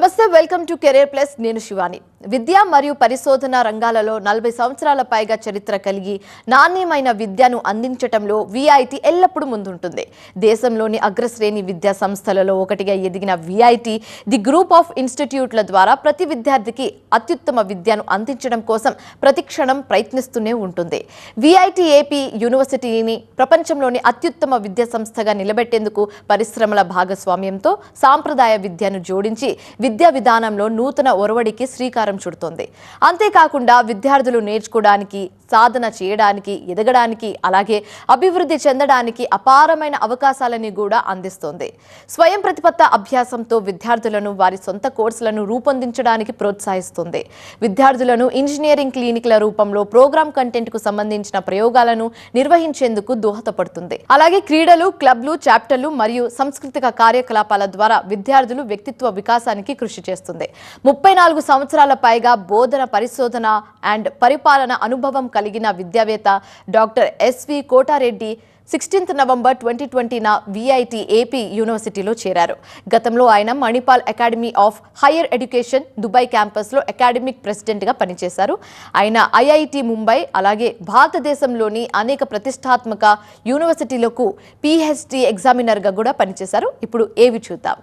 నమస్తే, welcome to career plus. నేను శివాని. విద్య మరియు పరిశోధన రంగాలలో 40 సంవత్సరాల పైగా చరిత్ర కలిగి నాణ్యమైన విద్యను అందించటంలో విఐటి ఎల్లప్పుడూ ముందుంటుంది. దేశంలోని అగ్రశ్రేణి విద్యా సంస్థలలో ఒకటిగా ఎదిగిన విఐటి ది గ్రూప్ ఆఫ్ ఇన్స్టిట్యూట్ల ద్వారా ప్రతి విద్యార్థికి అత్యుత్తమ విద్యను అందించడం కోసం ప్రతిక్షణం ప్రయత్నిస్తూనే ఉంటుంది. విఐటి ఏపీ యూనివర్సిటీని ప్రపంచంలోని అత్యుత్తమ విద్యా సంస్థగా నిలబెట్టేందుకు పరిశ్రమల భాగస్వామ్యంతో సాంప్రదాయ విద్యను జోడించి విద్యా విధానంలో నూతన ఒరవడికి శ్రీకారం చుడుతోంది. అంతేకాకుండా విద్యార్థులు నేర్చుకోవడానికి, సాధన చేయడానికి, ఎదగడానికి, అలాగే అభివృద్ధి చెందడానికి అపారమైన అవకాశాలని కూడా అందిస్తోంది. స్వయం ప్రతిపత్త అభ్యాసంతో విద్యార్థులను వారి సొంత కోర్సులను రూపొందించడానికి ప్రోత్సహిస్తుంది. విద్యార్థులను ఇంజనీరింగ్ క్లినిక్ల రూపంలో ప్రోగ్రామ్ కంటెంట్కు సంబంధించిన ప్రయోగాలను నిర్వహించేందుకు దోహదపడుతుంది. అలాగే క్రీడలు, క్లబ్లు, చాప్టర్లు మరియు సాంస్కృతిక కార్యకలాపాల ద్వారా విద్యార్థులు వ్యక్తిత్వ వికాసానికి కృషి చేస్తుంది. 34 సంవత్సరాల పైగా బోధన, పరిశోధన అండ్ పరిపాలన అనుభవం కలిగిన విద్యావేత్త డాక్టర్ ఎస్వి కోటారెడ్డి 16 నవంబర్ 2020న విఐటి ఏపీ యూనివర్సిటీలో చేరారు. గతంలో ఆయన Manipal academy of higher education Dubai క్యాంపస్లో అకాడమిక్ ప్రెసిడెంట్గా పనిచేశారు. ఆయన ఐఐటి ముంబై, అలాగే భారతదేశంలోని అనేక ప్రతిష్టాత్మక యూనివర్సిటీలకు పిహెచ్డి ఎగ్జామినర్గా కూడా పనిచేశారు. ఇప్పుడు ఏవి చూద్దాం.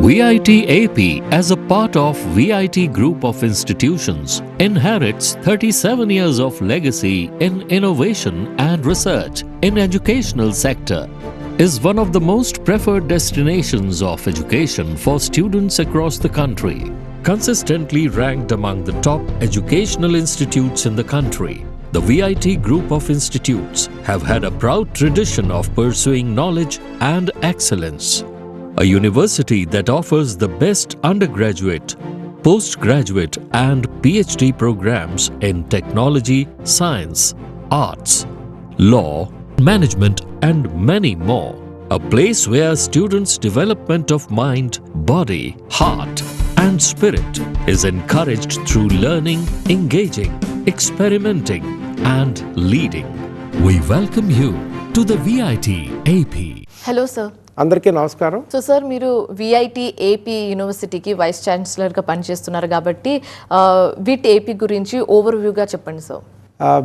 VIT AP, as a part of VIT Group of Institutions, inherits 37 years of legacy in innovation and research in educational sector, is one of the most preferred destinations of education for students across the country, consistently ranked among the top educational institutes in the country. The VIT Group of Institutes have had a proud tradition of pursuing knowledge and excellence. A university that offers the best undergraduate, postgraduate and PhD programs in technology, science, arts, law, management and many more. A place where students' development of mind, body, heart and spirit is encouraged through learning, engaging, experimenting and leading. We welcome you to the VIT AP. Hello sir. అందరికీ నమస్కారం. So sir, మీరు VIT AP యూనివర్సిటీకి vice ఛాన్సలర్గా పనిచేస్తున్నారు కాబట్టి VIT AP గురించి ఓవర్వ్యూగా చెప్పండి sir.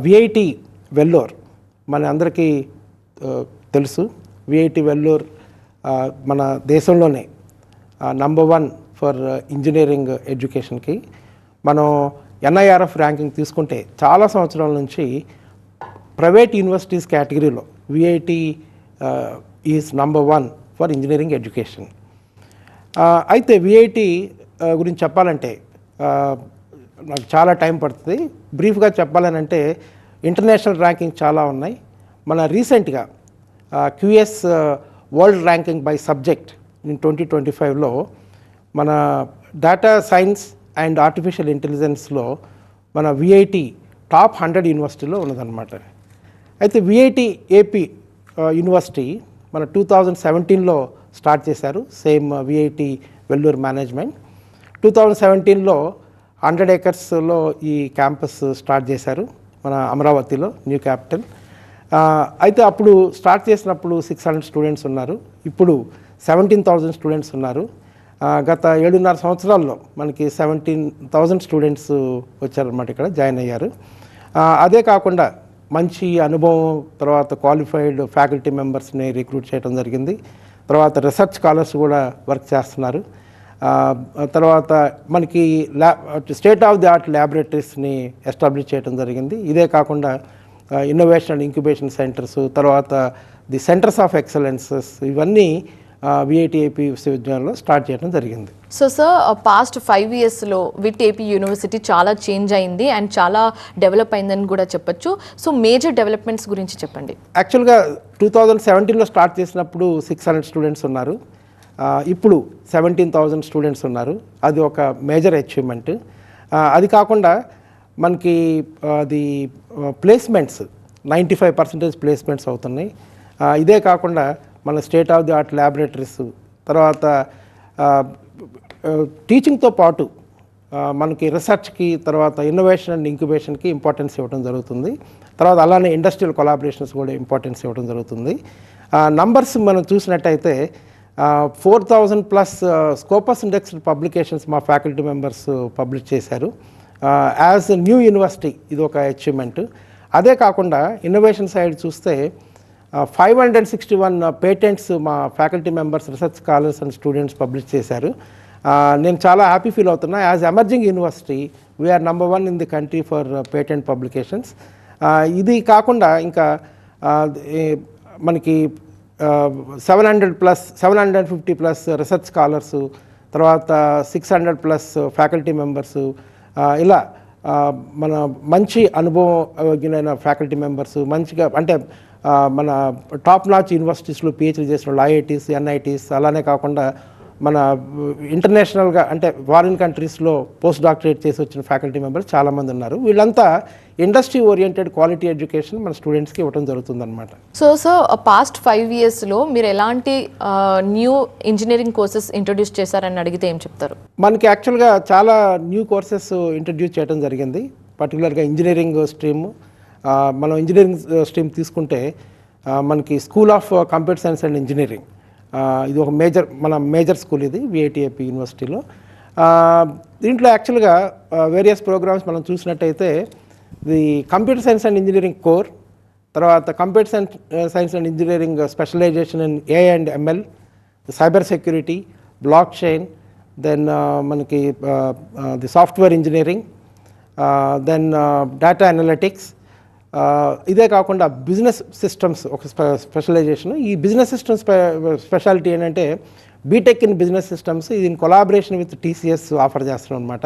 VIT Vellore మన అందరికీ తెలుసు. విఐటి వెల్లూర్ మన దేశంలోనే నంబర్ 1 ఫర్ ఇంజనీరింగ్ ఎడ్యుకేషన్కి. మనం ఎన్ఐఆర్ఎఫ్ ర్యాంకింగ్ తీసుకుంటే చాలా సంవత్సరాల నుంచి ప్రైవేట్ యూనివర్సిటీస్ కేటగిరీలో VIT is number 1 for engineering education. అయితే విఐటి గురించి చెప్పాలంటే నాకు చాలా టైం పడుతుంది. బ్రీఫ్గా చెప్పాలనంటే ఇంటర్నేషనల్ ర్యాంకింగ్ చాలా ఉన్నాయి. మన రీసెంట్గా QS world ranking by subject in 2025లో మన డేటా సైన్స్ అండ్ ఆర్టిఫిషియల్ ఇంటెలిజెన్స్లో మన విఐటి టాప్ 100 యూనివర్సిటీలో ఉన్నదన్నమాట. అయితే విఐటి ఏపీ యూనివర్సిటీ మన 2017లో స్టార్ట్ చేశారు. సేమ్ విఐటి వెల్లూర్ మేనేజ్మెంట్ 2017లో 100 acresలో ఈ క్యాంపస్ స్టార్ట్ చేశారు మన అమరావతిలో, న్యూ క్యాపిటల్. అయితే అప్పుడు స్టార్ట్ చేసినప్పుడు 600 స్టూడెంట్స్ ఉన్నారు. ఇప్పుడు 17,000 స్టూడెంట్స్ ఉన్నారు. గత 7.5 సంవత్సరాల్లో మనకి 17,000 స్టూడెంట్స్ వచ్చారన్నమాట, ఇక్కడ జాయిన్ అయ్యారు. అదే కాకుండా మంచి అనుభవం, తర్వాత క్వాలిఫైడ్ ఫ్యాకల్టీ మెంబర్స్ని రిక్రూట్ చేయడం జరిగింది. తర్వాత రీసెర్చ్ స్కాలర్స్ కూడా వర్క్ చేస్తున్నారు. తర్వాత మనకి స్టేట్ ఆఫ్ ది ఆర్ట్ ల్యాబొరేటరీస్ని ఎస్టాబ్లిష్ చేయడం జరిగింది. ఇదే కాకుండా ఇన్నోవేషన్ అండ్ ఇంక్యుబేషన్ సెంటర్స్, తర్వాత ది సెంటర్స్ ఆఫ్ ఎక్సలెన్సెస్, ఇవన్నీ విఐటి ఏపీ విశ్వవిద్యాలయంలో స్టార్ట్ చేయడం జరిగింది. సో సార్, పాస్ట్ 5 yearsలో విట్ ఏపీ యూనివర్సిటీ చాలా చేంజ్ అయింది అండ్ చాలా డెవలప్ అయిందని కూడా చెప్పొచ్చు. సో మేజర్ డెవలప్మెంట్స్ గురించి చెప్పండి. యాక్చువల్గా 2017లో స్టార్ట్ చేసినప్పుడు 600 స్టూడెంట్స్ ఉన్నారు. ఇప్పుడు 17,000 స్టూడెంట్స్ ఉన్నారు. అది ఒక మేజర్ అచీవ్మెంట్. అది కాకుండా మనకి అది ప్లేస్మెంట్స్ 95% ప్లేస్మెంట్స్ అవుతున్నాయి. ఇదే కాకుండా మన state of the art laboratories, తర్వాత టీచింగ్తో పాటు మనకి రీసెర్చ్కి, తర్వాత ఇన్నోవేషన్ అండ్ ఇంక్యుబేషన్కి ఇంపార్టెన్స్ ఇవ్వడం జరుగుతుంది. తర్వాత అలానే ఇండస్ట్రియల్ కొలాబరేషన్స్ కూడా ఇంపార్టెన్స్ ఇవ్వడం జరుగుతుంది. నంబర్స్ మనం చూసినట్టయితే 4,000+ స్కోపస్ ఇండెక్స్డ్ పబ్లికేషన్స్ మా ఫ్యాకల్టీ మెంబర్స్ పబ్లిష్ చేశారు. యాజ్ న్యూ యూనివర్సిటీ ఇది ఒక అచీవ్మెంట్. అదే కాకుండా ఇన్నోవేషన్ సైడ్ చూస్తే 561 పేటెంట్స్ మా faculty members, research scholars and students publish చేశారు. నేను చాలా హ్యాపీ ఫీల్ అవుతున్నా. As emerging university we are number 1 in the country for patent publications. ఇది కాకుండా ఇంకా మనకి 750+ రీసెర్చ్ స్కాలర్సు, తర్వాత 600+ ఫ్యాకల్టీ మెంబర్సు, ఇలా మన మంచి అనుభవజ్ఞులైన ఫ్యాకల్టీ మెంబర్స్, మంచిగా అంటే మన టాప్ నాచ్ యూనివర్సిటీస్లో పిహెచ్డీ చేసిన వాళ్ళు, ఐఐటీస్, ఎన్ఐటీస్, అలానే కాకుండా మన ఇంటర్నేషనల్గా అంటే ఫారిన్ కంట్రీస్లో పోస్ట్ డాక్టరేట్ చేసి వచ్చిన ఫ్యాకల్టీ మెంబర్స్ చాలామంది ఉన్నారు. వీళ్ళంతా ఇండస్ట్రీ ఓరియంటెడ్ క్వాలిటీ ఎడ్యుకేషన్ మన స్టూడెంట్స్కి ఇవ్వడం జరుగుతుందన్నమాట. సో పాస్ట్ 5 yearsలో మీరు ఎలాంటి న్యూ ఇంజనీరింగ్ కోర్సెస్ ఇంట్రొడ్యూస్ చేశారని అడిగితే ఏం చెప్తారు? మనకి యాక్చువల్గా చాలా న్యూ కోర్సెస్ ఇంట్రడ్యూస్ చేయడం జరిగింది. పర్టికులర్గా ఇంజనీరింగ్ స్ట్రీమ్. మనం ఇంజనీరింగ్ స్ట్రీమ్ తీసుకుంటే మనకి school of computer science and engineering, ఇది ఒక మేజర్ స్కూల్ ఇది విఐటిఏపి యూనివర్సిటీలో. దీంట్లో యాక్చువల్గా వేరియస్ ప్రోగ్రామ్స్ మనం చూసినట్టయితే the computer science and engineering core, తర్వాత computer science and engineering specialisation in AI and ML, cyber security, block chain, then మనకి the software engineering, then data analytics. ఇదే కాకుండా బిజినెస్ సిస్టమ్స్ ఒక స్పెషలైజేషన్. ఈ business systems speciality ఏంటంటే BTech in business systems, ఇది in collaboration with TCS offer చేస్తున్నాం అనమాట.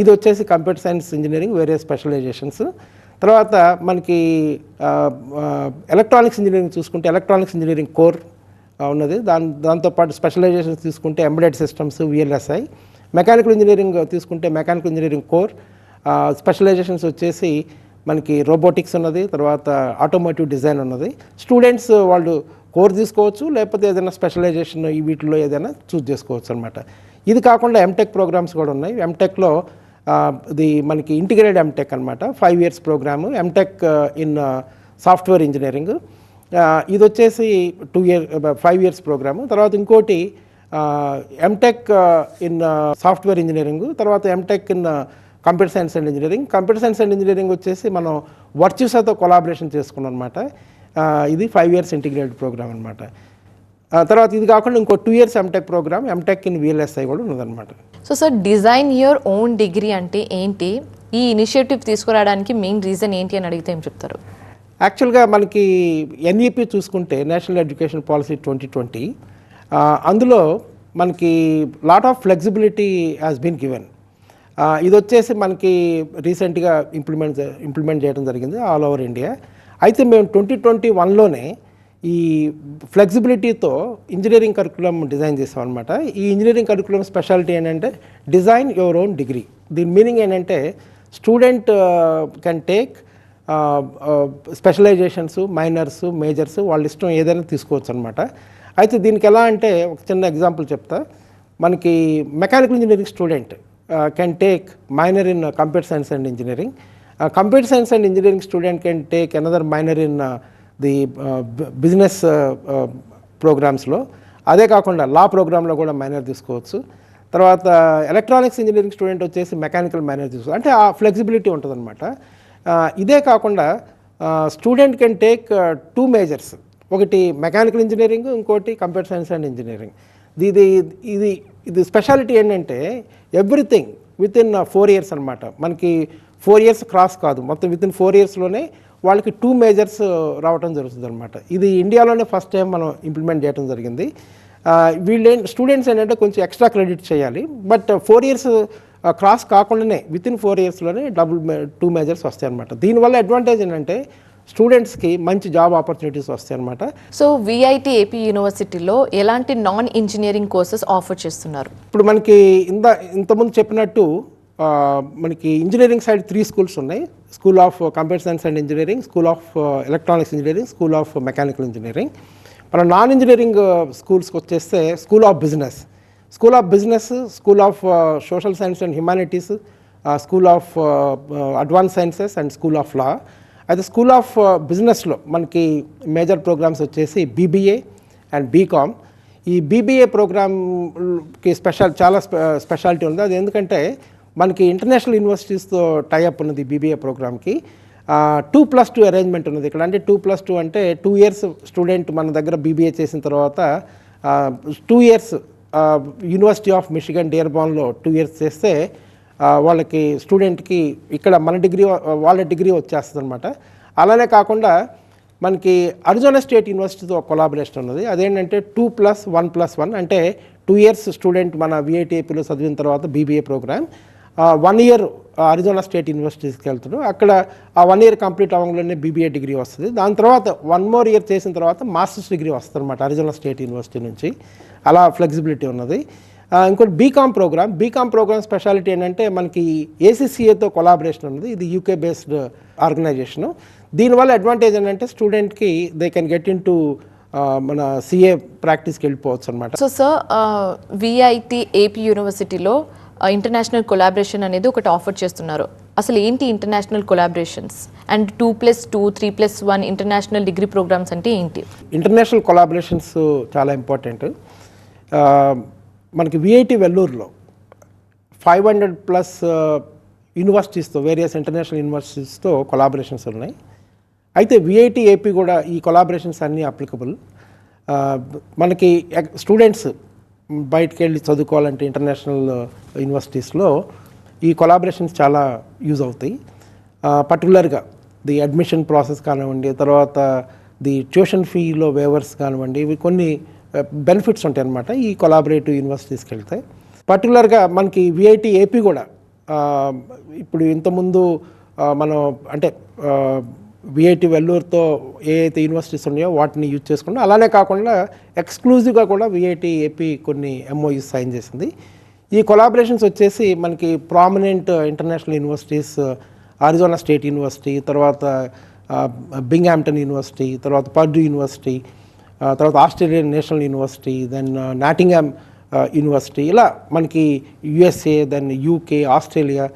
ఇది వచ్చేసి కంప్యూటర్ సైన్స్ ఇంజనీరింగ్ వేరే స్పెషలైజేషన్స్. తర్వాత మనకి ఎలక్ట్రానిక్స్ ఇంజనీరింగ్ చూసుకుంటే ఎలక్ట్రానిక్స్ ఇంజనీరింగ్ కోర్ ఉన్నది. దాంతోపాటు స్పెషలైజేషన్స్ తీసుకుంటే embedded systems, VLSI. Mechanical engineering తీసుకుంటే మెకానికల్ ఇంజనీరింగ్ కోర్, స్పెషలైజేషన్స్ వచ్చేసి మనకి రోబోటిక్స్ ఉన్నది, తర్వాత ఆటోమోటివ్ డిజైన్ ఉన్నది. స్టూడెంట్స్ వాళ్ళు కోర్ తీసుకోవచ్చు, లేకపోతే ఏదైనా స్పెషలైజేషన్ ఈ వీటిలో ఏదైనా చూస్ చేసుకోవచ్చు అనమాట. ఇది కాకుండా ఎంటెక్ ప్రోగ్రామ్స్ కూడా ఉన్నాయి. ఎంటెక్లో ఇది మనకి ఇంటిగ్రేటెడ్ ఎంటెక్ అనమాట, 5 years programme, M Tech in software engineering. ఇది వచ్చేసి 5 years ప్రోగ్రాము. తర్వాత ఇంకోటి ఎంటెక్ ఇన్ సాఫ్ట్వేర్ ఇంజనీరింగ్, తర్వాత M Tech in computer science and engineering. Computer science and engineering వచ్చేసి మనం వర్చ్యూసాతో కొలాబరేషన్ చేసుకున్నాం అనమాట. ఇది 5 years ఇంటిగ్రేటెడ్ ప్రోగ్రామ్ అనమాట. తర్వాత ఇది కాకుండా ఇంకో 2 years MTech programme, MTech in VLSI కూడా ఉన్నదన్నమాట. So sir, design your own degree అంటే ఏంటి? ఈ ఇనిషియేటివ్ తీసుకురావడానికి మెయిన్ రీజన్ ఏంటి అని అడిగితే ఏం చెప్తారు? యాక్చువల్గా మనకి ఎన్ఈపి చూసుకుంటే నేషనల్ ఎడ్యుకేషన్ పాలసీ 2020, అందులో మనకి lot of flexibility has been given. ఇది వచ్చేసి మనకి రీసెంట్గా ఇంప్లిమెంట్ చేయడం జరిగింది ఆల్ ఓవర్ ఇండియా. అయితే మేము 2021లోనే ఈ ఫ్లెక్సిబిలిటీతో ఇంజనీరింగ్ కరికులం డిజైన్ చేసామన్నమాట. ఈ ఇంజనీరింగ్ కరికులం స్పెషాలిటీ ఏంటంటే డిజైన్ యువర్ ఓన్ డిగ్రీ. దీని మీనింగ్ ఏంటంటే student can take specialisations, minors, majors వాళ్ళ ఇష్టం ఏదైనా తీసుకోవచ్చు అనమాట. అయితే దీనికి ఎలా అంటే ఒక చిన్న ఎగ్జాంపుల్ చెప్తా. మనకి mechanical engineering student can take minor in computer science and engineering. Computer science and engineering student can take another minor in the business programs లో. అదే కాకుండా లా ప్రోగ్రాంలో కూడా మైనర్ తీసుకోవచ్చు. తర్వాత ఎలక్ట్రానిక్స్ ఇంజనీరింగ్ స్టూడెంట్ వచ్చేసి మెకానికల్ మైనర్ తీసుకోవచ్చు. అంటే ఆ ఫ్లెక్సిబిలిటీ ఉంటుంది అనమాట. ఇదే కాకుండా స్టూడెంట్ కెన్ టేక్ 2 majors, ఒకటి మెకానికల్ ఇంజనీరింగ్, ఇంకోటి కంప్యూటర్ సైన్స్ అండ్ ఇంజనీరింగ్. ఇది స్పెషాలిటీ ఏంటంటే ఎవ్రీథింగ్ విత్ ఇన్ 4 years అనమాట. మనకి 4 years క్రాస్ కాదు, మొత్తం విత్ ఇన్ 4 yearsలోనే వాళ్ళకి 2 majors రావడం జరుగుతుంది అనమాట. ఇది ఇండియాలోనే ఫస్ట్ టైం మనం ఇంప్లిమెంట్ చేయడం జరిగింది. స్టూడెంట్స్ ఏంటంటే కొంచెం ఎక్స్ట్రా క్రెడిట్ చేయాలి, బట్ 4 years క్రాస్ కాకుండానే విత్ ఇన్ 4 yearsలోనే 2 majors వస్తాయి అనమాట. దీనివల్ల అడ్వాంటేజ్ ఏంటంటే స్టూడెంట్స్కి మంచి జాబ్ ఆపర్చునిటీస్ వస్తాయి అనమాట. సో విఐటిఏపి యూనివర్సిటీలో ఎలాంటి నాన్ ఇంజనీరింగ్ కోర్సెస్ ఆఫర్ చేస్తున్నారు? ఇప్పుడు మనకి ఇంతకుముందు చెప్పినట్టు మనకి ఇంజనీరింగ్ సైడ్ 3 schools ఉన్నాయి. School of computer science and engineering, school of electronics engineering, school of mechanical engineering. మన నాన్ ఇంజనీరింగ్ స్కూల్స్కి వచ్చేస్తే school of business, school of social science and humanities, school of advance sciences and school of law. అయితే school of బిజినెస్లో మనకి major programmes వచ్చేసి BBA and BCom. ఈ BBA ప్రోగ్రామ్కి చాలా స్పెషాలిటీ ఉంది. అది ఎందుకంటే మనకి ఇంటర్నేషనల్ యూనివర్సిటీస్తో టైఅప్ ఉన్నది బీబీఏ ప్రోగ్రామ్కి. 2+2 అరేంజ్మెంట్ ఉన్నది ఇక్కడ. అంటే 2+2 అంటే 2 years స్టూడెంట్ మన దగ్గర బీబీఏ చేసిన తర్వాత 2 years యూనివర్సిటీ ఆఫ్ మిషిగన్ డియర్బాన్లో 2 years చేస్తే వాళ్ళకి స్టూడెంట్కి ఇక్కడ మన డిగ్రీ వాళ్ళ డిగ్రీ వచ్చేస్తుంది అనమాట. అలానే కాకుండా మనకి అరిజోనా స్టేట్ యూనివర్సిటీతో కొలాబరేషన్ ఉన్నది. అదేంటంటే 2+1+1 అంటే 2 years స్టూడెంట్ మన విఐటిఏపీలో చదివిన తర్వాత BBA programme 1 year Arizona State యూనివర్సిటీస్కి వెళ్తాడు. అక్కడ ఆ 1 year కంప్లీట్ అవ్వడంలోనే బీబీఏ డిగ్రీ వస్తుంది. దాని తర్వాత 1 more year చేసిన తర్వాత మాస్టర్స్ డిగ్రీ వస్తుంది అనమాట అరిజోనా స్టేట్ యూనివర్సిటీ నుంచి. అలా ఫ్లెక్సిబిలిటీ ఉన్నది. ఇంకోటి బీకామ్ ప్రోగ్రామ్ స్పెషాలిటీ ఏంటంటే మనకి ఏసీసీఏతో కొలాబరేషన్ ఉన్నది. ఇది యూకే బేస్డ్ ఆర్గనైజేషను. దీనివల్ల అడ్వాంటేజ్ ఏంటంటే స్టూడెంట్కి they can get in to మన సిఏ ప్రాక్టీస్కి వెళ్ళిపోవచ్చు అనమాట. సో సార్, విఐటి ఏపీ యూనివర్సిటీలో ఇంటర్నేషనల్ కొలాబరేషన్ అనేది ఒకటి ఆఫర్ చేస్తున్నారు. అసలు ఏంటి international collaborations and 2+2, 3+1 international degree programmes అంటే ఏంటి? ఇంటర్నేషనల్ కొలాబరేషన్స్ చాలా ఇంపార్టెంట్. మనకి విఐటి వెల్లూరులో 500+ యూనివర్సిటీస్తో వేరియస్ ఇంటర్నేషనల్ యూనివర్సిటీస్తో కొలాబరేషన్స్ ఉన్నాయి. అయితే విఐటి ఏపీ కూడా ఈ కొలాబరేషన్స్ అన్నీ అప్లికబుల్. మనకి స్టూడెంట్స్ బయటికి వెళ్ళి చదువుకోవాలంటే ఇంటర్నేషనల్ యూనివర్సిటీస్లో ఈ కొలాబరేషన్స్ చాలా యూజ్ అవుతాయి. పర్టికులర్గా ది అడ్మిషన్ ప్రాసెస్ కానివ్వండి, తర్వాత ది ట్యూషన్ ఫీలో వేవర్స్ కానివ్వండి, ఇవి కొన్ని బెనిఫిట్స్ ఉంటాయి అన్నమాట ఈ కొలాబరేటివ్ యూనివర్సిటీస్కి వెళ్తే. పర్టికులర్గా మనకి విఐటి ఏపీ కూడా ఇప్పుడు ఇంతకుముందు మనం అంటే విఐటి వెల్లూరుతో ఏ అయితే యూనివర్సిటీస్ ఉన్నాయో వాటిని యూజ్ చేసుకుంటాం. అలానే కాకుండా ఎక్స్క్లూజివ్గా కూడా విఐటి ఏపీ కొన్ని ఎంఓయూస్ సైన్ చేసింది. ఈ కొలాబరేషన్స్ వచ్చేసి మనకి prominent international universities Arizona State University, తర్వాత బింగ్హామ్టన్ యూనివర్సిటీ, తర్వాత పర్డ్యూ యూనివర్సిటీ, తర్వాత Australian National University, then Nottingham University, ఇలా మనకి యుఎస్ఏ, దెన్ యూకే, ఆస్ట్రేలియా,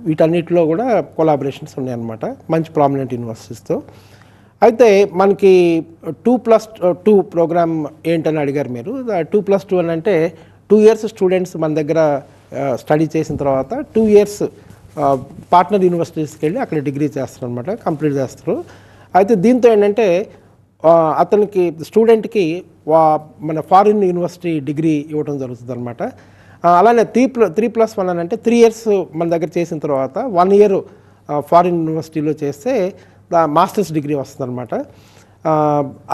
వీటన్నిటిలో కూడా కొలాబరేషన్స్ ఉన్నాయన్నమాట మంచి ప్రామినెంట్ యూనివర్సిటీస్తో. అయితే మనకి 2+2 ప్రోగ్రామ్ ఏంటని అడిగారు మీరు. 2+2 అని అంటే 2 years స్టూడెంట్స్ మన దగ్గర స్టడీ చేసిన తర్వాత 2 years పార్ట్నర్ యూనివర్సిటీస్కి వెళ్ళి అక్కడ డిగ్రీ చేస్తారు అనమాట, కంప్లీట్ చేస్తారు. అయితే దీంతో ఏంటంటే అతనికి స్టూడెంట్కి మన ఫారిన్ యూనివర్సిటీ డిగ్రీ ఇవ్వడం జరుగుతుంది అనమాట. అలానే 3+1 అని అంటే 3 years మన దగ్గర చేసిన తర్వాత 1 year ఫారిన్ యూనివర్సిటీలో చేస్తే మాస్టర్స్ డిగ్రీ వస్తుంది అనమాట.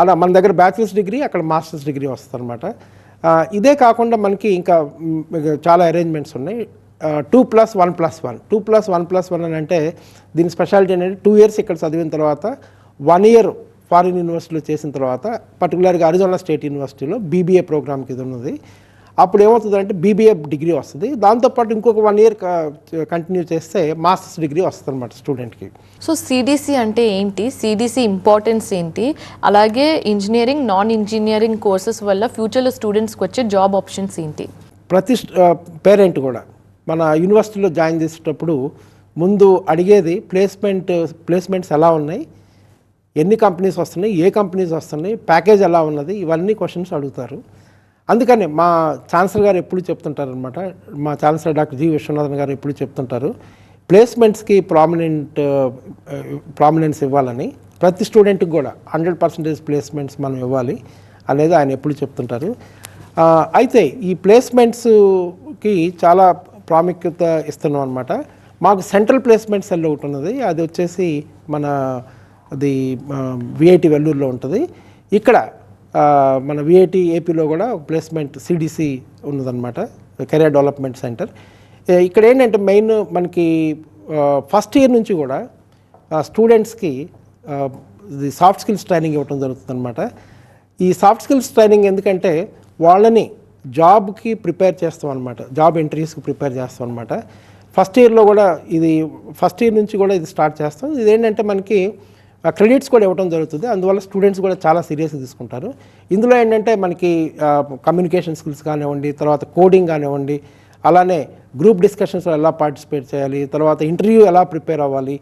అలా మన దగ్గర బ్యాచిలర్స్ డిగ్రీ, అక్కడ మాస్టర్స్ డిగ్రీ వస్తుంది అనమాట. ఇదే కాకుండా మనకి ఇంకా చాలా అరేంజ్మెంట్స్ ఉన్నాయి. 2+1+1 అని అంటే దీని స్పెషాలిటీ ఏంటంటే 2 years ఇక్కడ చదివిన తర్వాత 1 year ఫారిన్ యూనివర్సిటీలో చేసిన తర్వాత పర్టికులర్గా అరిజోనా స్టేట్ యూనివర్సిటీలో బీబీఏ ప్రోగ్రామ్కి ఇది ఉన్నది. అప్పుడు ఏమవుతుందంటే బీబీఏ డిగ్రీ వస్తుంది. దాంతోపాటు ఇంకొక 1 year కంటిన్యూ చేస్తే మాస్టర్స్ డిగ్రీ వస్తుంది అనమాట స్టూడెంట్కి. సో సిడిసి అంటే ఏంటి, సిడిసి ఇంపార్టెన్స్ ఏంటి, అలాగే ఇంజనీరింగ్, నాన్ ఇంజనీరింగ్ కోర్సెస్ వల్ల ఫ్యూచర్లో స్టూడెంట్స్కి వచ్చే జాబ్ ఆప్షన్స్ ఏంటి? ప్రతి పేరెంట్ కూడా మన యూనివర్సిటీలో జాయిన్ చేసేటప్పుడు ముందు అడిగేది ప్లేస్మెంట్స్ ఎలా ఉన్నాయి, ఎన్ని కంపెనీస్ వస్తున్నాయి, ఏ కంపెనీస్ వస్తున్నాయి, ప్యాకేజ్ ఎలా ఉన్నది, ఇవన్నీ క్వశ్చన్స్ అడుగుతారు. అందుకని మా ఛాన్సలర్ గారు ఎప్పుడు చెప్తుంటారు అనమాట, మా ఛాన్సలర్ డాక్టర్ జి విశ్వనాథన్ గారు ఎప్పుడు చెప్తుంటారు ప్లేస్మెంట్స్కి ప్రామినెన్స్ ఇవ్వాలని, ప్రతి స్టూడెంట్కి కూడా 100% ప్లేస్మెంట్స్ మనం ఇవ్వాలి అనేది ఆయన ఎప్పుడు చెప్తుంటారు. అయితే ఈ ప్లేస్మెంట్స్కి చాలా ప్రాముఖ్యత ఇస్తున్నాం అనమాట. మాకు సెంట్రల్ ప్లేస్మెంట్ సెల్ ఒకటి ఉన్నది, అది వచ్చేసి అది విఐటి వెల్లూరులో ఉంటుంది. ఇక్కడ మన విఐటి ఏపీలో కూడా ప్లేస్మెంట్ సిడిసి ఉన్నదన్నమాట, కెరియర్ డెవలప్మెంట్ సెంటర్. ఇక్కడ ఏంటంటే మెయిన్ మనకి ఫస్ట్ ఇయర్ నుంచి కూడా స్టూడెంట్స్కి ఇది సాఫ్ట్ స్కిల్స్ ట్రైనింగ్ ఇవ్వడం జరుగుతుంది అనమాట. ఈ సాఫ్ట్ స్కిల్స్ ట్రైనింగ్ ఎందుకంటే వాళ్ళని జాబ్కి ప్రిపేర్ చేస్తాం అనమాట, జాబ్ ఇంటర్వ్యూస్కి ప్రిపేర్ చేస్తాం అనమాట. ఫస్ట్ ఇయర్ నుంచి కూడా ఇది స్టార్ట్ చేస్తాం. ఇదేంటంటే మనకి క్రెడిట్స్ కూడా ఇవ్వడం జరుగుతుంది, అందువల్ల స్టూడెంట్స్ కూడా చాలా సీరియస్గా తీసుకుంటారు. ఇందులో ఏంటంటే మనకి కమ్యూనికేషన్ స్కిల్స్ కానివ్వండి, తర్వాత కోడింగ్ కానివ్వండి, అలానే గ్రూప్ డిస్కషన్స్లో ఎలా పార్టిసిపేట్ చేయాలి, తర్వాత ఇంటర్వ్యూ ఎలా ప్రిపేర్ అవ్వాలి,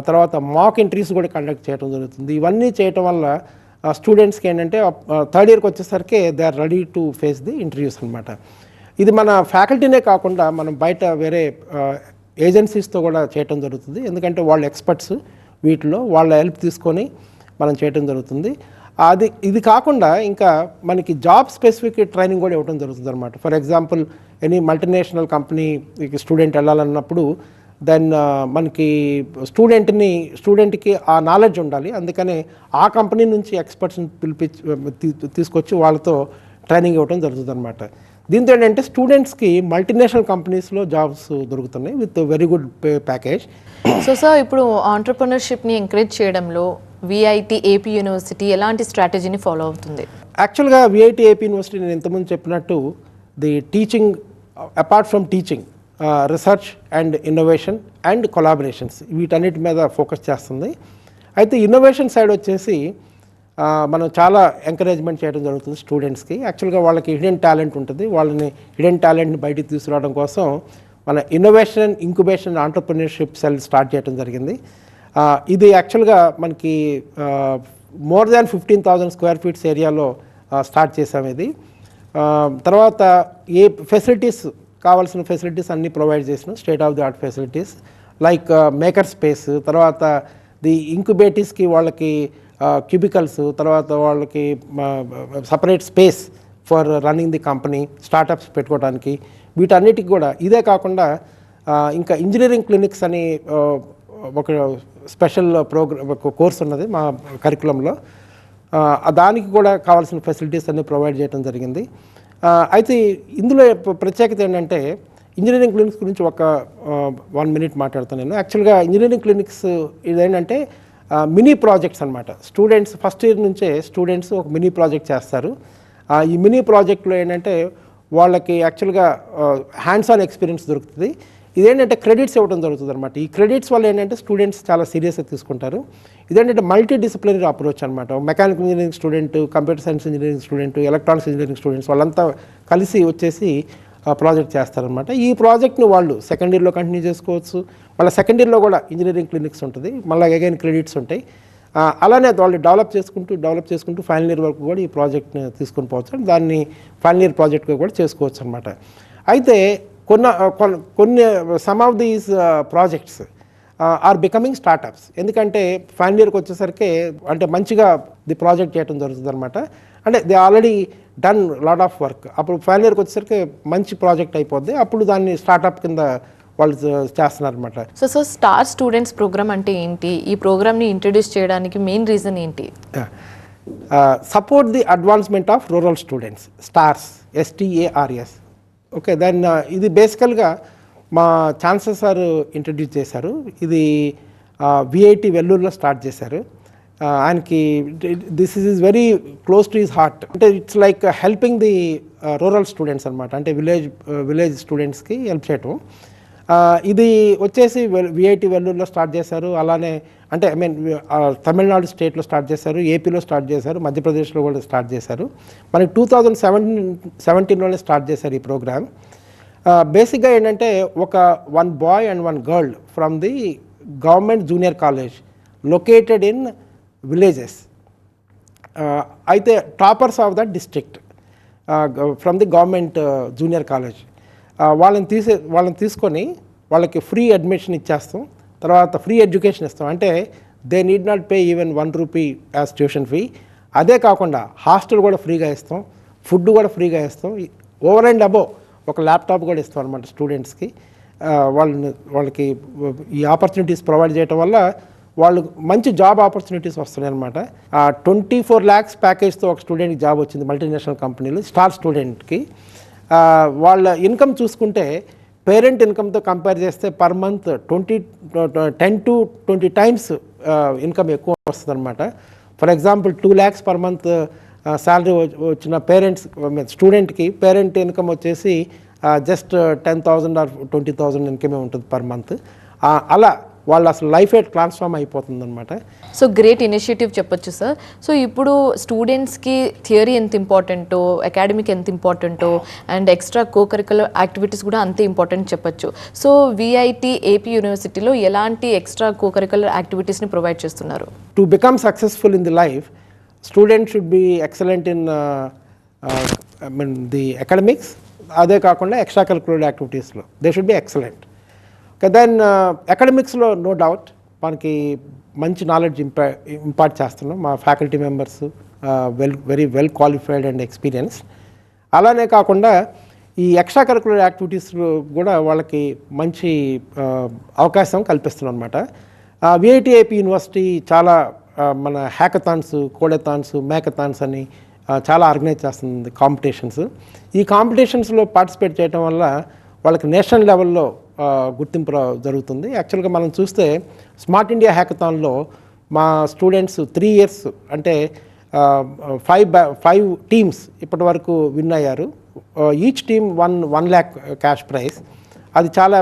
తర్వాత మాక్ ఇంటర్వ్యూస్ కూడా కండక్ట్ చేయడం జరుగుతుంది. ఇవన్నీ చేయటం వల్ల స్టూడెంట్స్కి ఏంటంటే థర్డ్ ఇయర్కి వచ్చేసరికి they are ready to face the interviews అనమాట. ఇది మన ఫ్యాకల్టీనే కాకుండా మనం బయట వేరే ఏజెన్సీస్తో కూడా చేయటం జరుగుతుంది. ఎందుకంటే వాళ్ళు ఎక్స్పర్ట్స్ వీటిలో, వాళ్ళ హెల్ప్ తీసుకొని మనం చేయటం జరుగుతుంది. ఇది కాకుండా ఇంకా మనకి జాబ్ స్పెసిఫిక్ ట్రైనింగ్ కూడా ఇవ్వడం జరుగుతుంది అనమాట. ఫర్ ఎగ్జాంపుల్ ఎనీ మల్టీనేషనల్ కంపెనీకి స్టూడెంట్ వెళ్ళాలన్నప్పుడు దెన్ మనకి స్టూడెంట్కి ఆ నాలెడ్జ్ ఉండాలి. అందుకనే ఆ కంపెనీ నుంచి ఎక్స్పర్ట్స్ని తీసుకొచ్చి వాళ్ళతో ట్రైనింగ్ ఇవ్వడం జరుగుతుంది అనమాట. దీంతో ఏంటంటే స్టూడెంట్స్కి మల్టీనేషనల్ కంపెనీస్లో జాబ్స్ దొరుకుతున్నాయి with very good pay package. So sir, ఇప్పుడు ఆంటర్ప్రినర్షిప్ని ఎంకరేజ్ చేయడంలో విఐటి ఏపీ యూనివర్సిటీ ఎలాంటి స్ట్రాటజీని ఫాలో అవుతుంది? యాక్చువల్గా విఐటి ఏపీ యూనివర్సిటీ నేను ఇంతకుముందు చెప్పినట్టు the teaching, apart from teaching, research and innovation and collaborations వీటన్నిటి మీద ఫోకస్ చేస్తుంది. అయితే ఇన్నోవేషన్ సైడ్ వచ్చేసి మనం చాలా ఎంకరేజ్మెంట్ చేయడం జరుగుతుంది స్టూడెంట్స్కి. యాక్చువల్గా వాళ్ళకి హిడెన్ టాలెంట్ ఉంటుంది, వాళ్ళని హిడెన్ టాలెంట్ని బయటికి తీసుకురావడం కోసం మన innovation, incubation, entrepreneurship cell start చేయడం జరిగింది. ఇది యాక్చువల్గా మనకి మోర్ దాన్ 15,000 స్క్వేర్ ఫీట్స్ ఏరియాలో స్టార్ట్ చేసాం ఇది. తర్వాత ఏ ఫెసిలిటీస్ కావాల్సిన ఫెసిలిటీస్ అన్నీ ప్రొవైడ్ చేసినాం, state of the art facilities like maker space, తర్వాత ది ఇంక్యుబేటివ్స్కి వాళ్ళకి క్యూబికల్స్, తర్వాత వాళ్ళకి separate space for running the company, startups పెట్టుకోవడానికి, వీటన్నిటికి కూడా. ఇదే కాకుండా ఇంకా ఇంజనీరింగ్ క్లినిక్స్ అని ఒక స్పెషల్ కోర్స్ ఉన్నది మా కరికులంలో, దానికి కూడా కావాల్సిన ఫెసిలిటీస్ అన్నీ ప్రొవైడ్ చేయడం జరిగింది. అయితే ఇందులో ప్రత్యేకత ఏంటంటే ఇంజనీరింగ్ క్లినిక్స్ గురించి ఒక 1 minute మాట్లాడతాను నేను. యాక్చువల్గా ఇంజనీరింగ్ క్లినిక్స్ ఇదేంటంటే మినీ ప్రాజెక్ట్స్ అనమాట. స్టూడెంట్స్ ఫస్ట్ ఇయర్ నుంచే స్టూడెంట్స్ ఒక మినీ ప్రాజెక్ట్ చేస్తారు. ఈ మినీ ప్రాజెక్ట్లో ఏంటంటే వాళ్ళకి యాక్చువల్గా హ్యాండ్స్ ఆన్ ఎక్స్పీరియన్స్ దొరుకుతుంది. ఇదేంటంటే క్రెడిట్స్ ఇవ్వడం జరుగుతుంది అనమాట. ఈ క్రెడిట్స్ వల్ల ఏంటంటే స్టూడెంట్స్ చాలా సీరియస్గా తీసుకుంటారు. ఇదేంటంటే మల్టీ డిసిప్లినరీ అప్రోచ్ అనమాట. Mechanical engineering student, computer science engineering student, electronics engineering students వాళ్ళంతా కలిసి వచ్చేసి ప్రాజెక్ట్ చేస్తారనమాట. ఈ ప్రాజెక్ట్ని వాళ్ళు సెకండ్ ఇయర్లో కంటిన్యూ చేసుకోవచ్చు. మళ్ళీ సెకండ్ ఇయర్లో కూడా ఇంజనీరింగ్ క్లినిక్స్ ఉంటుంది, మళ్ళీ అగైన్ క్రెడిట్స్ ఉంటాయి. అలానే వాళ్ళు డెవలప్ చేసుకుంటూ ఫైనల్ ఇయర్ వరకు కూడా ఈ ప్రాజెక్ట్ని తీసుకొని పోవచ్చు. దాన్ని ఫైనల్ ఇయర్ ప్రాజెక్ట్గా కూడా చేసుకోవచ్చు అనమాట. అయితే కొన్ని some of these projects are becoming startups. ఎందుకంటే ఫైనల్ ఇయర్కి వచ్చేసరికి అంటే మంచిగా ది ప్రాజెక్ట్ చేయడం జరుగుతుంది అనమాట. అంటే they already done lot of work. అప్పుడు ఫైనల్ ఇయర్కి వచ్చేసరికి మంచి ప్రాజెక్ట్ అయిపోద్ది, అప్పుడు దాన్ని స్టార్టప్ కింద వాళ్ళు చేస్తున్నారు అనమాట. సో స్టార్ స్టూడెంట్స్ ప్రోగ్రామ్ అంటే ఏంటి? ఈ ప్రోగ్రామ్ని ఇంట్రడ్యూస్ చేయడానికి మెయిన్ రీజన్ ఏంటి? Support the advancement of rural students, stars, STARS. Okay, దాన్ని ఇది బేసికల్గా మా ఛాన్సలర్ సార్ ఇంట్రడ్యూస్ చేశారు. ఇది VIT వెల్లూరులో స్టార్ట్ చేశారు. ఆయనకి this is very close to his heart. అంటే it's like helping the rural students అనమాట. అంటే విలేజ్ స్టూడెంట్స్కి హెల్ప్ చేయటం. ఇది వచ్చేసి VIT వెల్లూరులో స్టార్ట్ చేశారు. అలానే అంటే తమిళనాడు స్టేట్లో స్టార్ట్ చేశారు, ఏపీలో స్టార్ట్ చేశారు, మధ్యప్రదేశ్లో కూడా స్టార్ట్ చేశారు. మనకి 2017లోనే స్టార్ట్ చేశారు ఈ ప్రోగ్రామ్. బేసిక్గా ఏంటంటే one boy and one girl from the government junior college located in villages, అయితే toppers of that district from the government junior college, వాళ్ళని తీసుకొని వాళ్ళకి ఫ్రీ అడ్మిషన్ ఇచ్చేస్తాం, తర్వాత ఫ్రీ ఎడ్యుకేషన్ ఇస్తాం. అంటే they need not pay even 1 rupee as tuition fee. అదే కాకుండా హాస్టల్ కూడా ఫ్రీగా ఇస్తాం, ఫుడ్ కూడా ఫ్రీగా ఇస్తాం, ఓవర్ అండ్ అబోవ్ ఒక ల్యాప్టాప్ కూడా ఇస్తాం అనమాట స్టూడెంట్స్కి. వాళ్ళకి ఈ ఆపర్చునిటీస్ ప్రొవైడ్ చేయడం వల్ల వాళ్ళు మంచి జాబ్ ఆపర్చునిటీస్ వస్తున్నాయి అనమాట. 24 lakhs ప్యాకేజ్తో ఒక స్టూడెంట్కి జాబ్ వచ్చింది మల్టీనేషనల్ కంపెనీలు. స్టార్ స్టూడెంట్కి వాళ్ళ ఇన్కమ్ చూసుకుంటే పేరెంట్ ఇన్కమ్తో కంపేర్ చేస్తే per month 10 to 20 times income ఎక్కువ వస్తుంది అనమాట. For example 2 lakhs per month salary వచ్చిన స్టూడెంట్కి పేరెంట్ ఇన్కమ్ వచ్చేసి జస్ట్ 10,000 or 20,000 ఇన్కమే ఉంటుంది పర్ మంత్. అలా వాళ్ళు అసలు లైఫ్ ట్రాన్స్ఫార్మ్ అయిపోతుంది అనమాట. సో గ్రేట్ ఇనిషియేటివ్ చెప్పొచ్చు సార్. సో ఇప్పుడు స్టూడెంట్స్కి థియరీ ఎంత ఇంపార్టెంటో, అకాడమిక్ ఎంత ఇంపార్టెంటో, అండ్ ఎక్స్ట్రా కోకరికులర్ యాక్టివిటీస్ కూడా అంతే ఇంపార్టెంట్ చెప్పొచ్చు. సో VIT ఏపీ యూనివర్సిటీలో ఎలాంటి ఎక్స్ట్రా కోకరికులర్ యాక్టివిటీస్ని ప్రొవైడ్ చేస్తున్నారు? To become successful in the life, student should be excellent in I mean the academics, అదే కాకుండా ఎక్స్ట్రా కరిక్యులర్ యాక్టివిటీస్లో they should be excellent. Then అకాడమిక్స్లో నో డౌట్ మనకి మంచి నాలెడ్జ్ ఇంపార్ట్ చేస్తున్నాం. మా faculty members very well qualified and experienced. అలానే కాకుండా ఈ ఎక్స్ట్రా కరిక్యులర్ యాక్టివిటీస్లో కూడా వాళ్ళకి మంచి అవకాశం కల్పిస్తున్నాం అనమాట. విఐటిఐపి యూనివర్సిటీ చాలా మన హ్యాకథాన్స్, కోడెథాన్స్, మేకథాన్స్ అని చాలా ఆర్గనైజ్ చేస్తుంది కాంపిటీషన్స్. ఈ కాంపిటీషన్స్లో పార్టిసిపేట్ చేయడం వల్ల వాళ్ళకి నేషనల్ లెవెల్లో గుర్తింపు జరుగుతుంది. యాక్చువల్గా మనం చూస్తే స్మార్ట్ ఇండియా హ్యాకథాన్లో మా స్టూడెంట్స్ 3 years అంటే 5 టీమ్స్ ఇప్పటి వరకు విన్ అయ్యారు. Each team 1 lakh cash prize. అది చాలా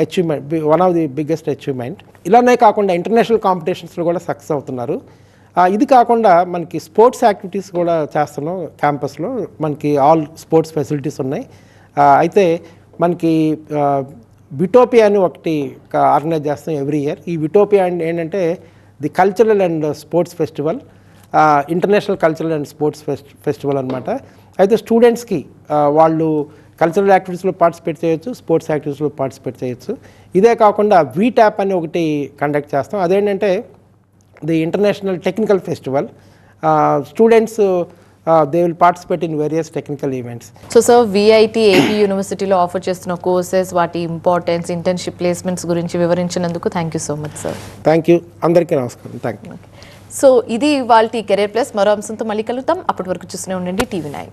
achievement, one of the biggest achievement. ఇలానే కాకుండా ఇంటర్నేషనల్ కాంపిటీషన్స్లో కూడా సక్సెస్ అవుతున్నారు. ఇది కాకుండా మనకి స్పోర్ట్స్ యాక్టివిటీస్ కూడా చేస్తున్నాం క్యాంపస్లో. మనకి ఆల్ స్పోర్ట్స్ ఫెసిలిటీస్ ఉన్నాయి. అయితే మనకి విటోపియా అని ఒకటి ఆర్గనైజ్ చేస్తాం ఎవ్రీ ఇయర్. ఈ విటోపియా ఏంటంటే the cultural and sports festival, international cultural and sports festival అనమాట. అయితే స్టూడెంట్స్కి వాళ్ళు కల్చరల్ యాక్టివిటీస్లో పార్టిసిపేట్ చేయొచ్చు, స్పోర్ట్స్ యాక్టివిటీస్లో పార్టిసిపేట్ చేయొచ్చు. ఇదే కాకుండా VTAP అని ఒకటి కండక్ట్ చేస్తాం. అదేంటంటే the international technical festival. Students they will participate in various technical events. So sir, VIT AP యూనివర్సిటీలో ఆఫర్ చేస్తున్న కోర్సెస్, వాటి ఇంపార్టెన్స్, ఇంటర్న్షిప్ ప్లేస్మెంట్స్ గురించి వివరించినందుకు thank you so much sir. Thank you, అందరికీ నమస్కారం. Thank you. సో ఇది వాళ్ళ career plus. మరో అంశంతో మళ్ళీ కలుద్దాం. అప్పటి వరకు చూస్తూనే ఉండండి TV9.